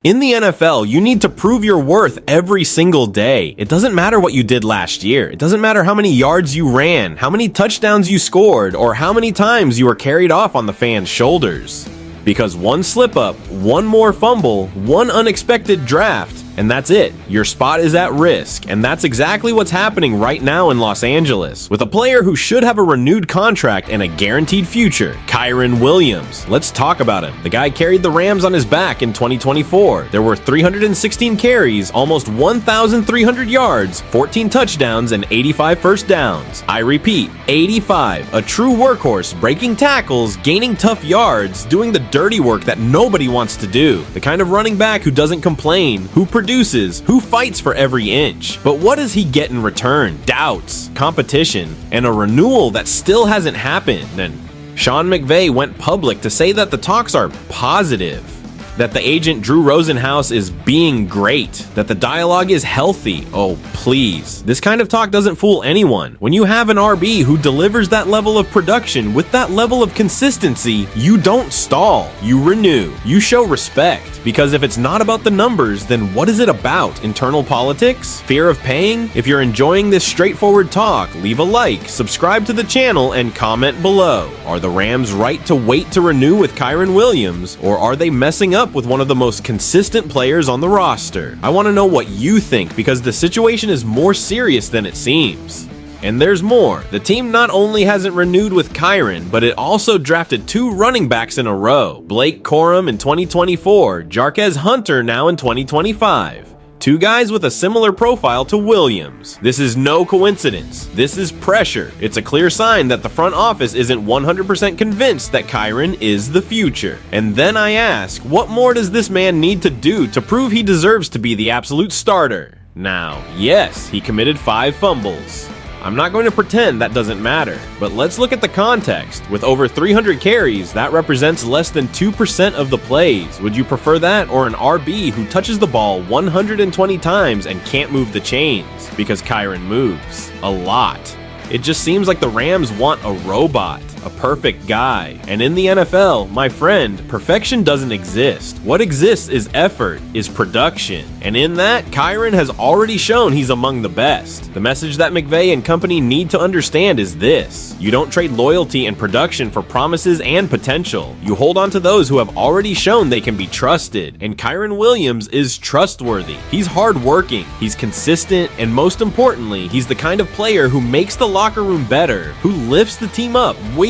In the NFL, you need to prove your worth every single day. It doesn't matter what you did last year. It doesn't matter how many yards you ran, how many touchdowns you scored, or how many times you were carried off on the fans' shoulders. Because one slip up, one more fumble, one unexpected draft, and that's it. Your spot is at risk, and that's exactly what's happening right now in Los Angeles, with a player who should have a renewed contract and a guaranteed future, Kyren Williams. Let's talk about him. The guy carried the Rams on his back in 2024. There were 316 carries, almost 1,300 yards, 14 touchdowns, and 85 first downs. I repeat, 85. A true workhorse, breaking tackles, gaining tough yards, doing the dirty work that nobody wants to do. The kind of running back who doesn't complain, who produces, who fights for every inch. But what does he get in return? Doubts, competition, and a renewal that still hasn't happened. And Sean McVay went public to say that the talks are positive, that the agent Drew Rosenhaus is being great, that the dialogue is healthy. Oh, please. This kind of talk doesn't fool anyone. When you have an RB who delivers that level of production with that level of consistency, you don't stall. You renew. You show respect. Because if it's not about the numbers, then what is it about? Internal politics? Fear of paying? If you're enjoying this straightforward talk, leave a like, subscribe to the channel, and comment below. Are the Rams right to wait to renew with Kyren Williams, or are they messing up with one of the most consistent players on the roster? I want to know what you think, because the situation is more serious than it seems. And there's more. The team not only hasn't renewed with Kyren, but it also drafted 2 running backs in a row. Blake Corum in 2024, Jarquez Hunter now in 2025. 2 guys with a similar profile to Williams. This is no coincidence. This is pressure. It's a clear sign that the front office isn't 100% convinced that Kyren is the future. And then I ask, what more does this man need to do to prove he deserves to be the absolute starter? Now, yes, he committed 5 fumbles. I'm not going to pretend that doesn't matter, but let's look at the context. With over 300 carries, that represents less than 2% of the plays. Would you prefer that or an RB who touches the ball 120 times and can't move the chains? Because Kyren moves a lot. It just seems like the Rams want a robot, a perfect guy. And in the NFL, my friend, perfection doesn't exist. What exists is effort, is production. And in that, Kyren has already shown he's among the best. The message that McVay and company need to understand is this: you don't trade loyalty and production for promises and potential. You hold on to those who have already shown they can be trusted. And Kyren Williams is trustworthy. He's hardworking, he's consistent, and most importantly, he's the kind of player who makes the locker room better, who lifts the team up way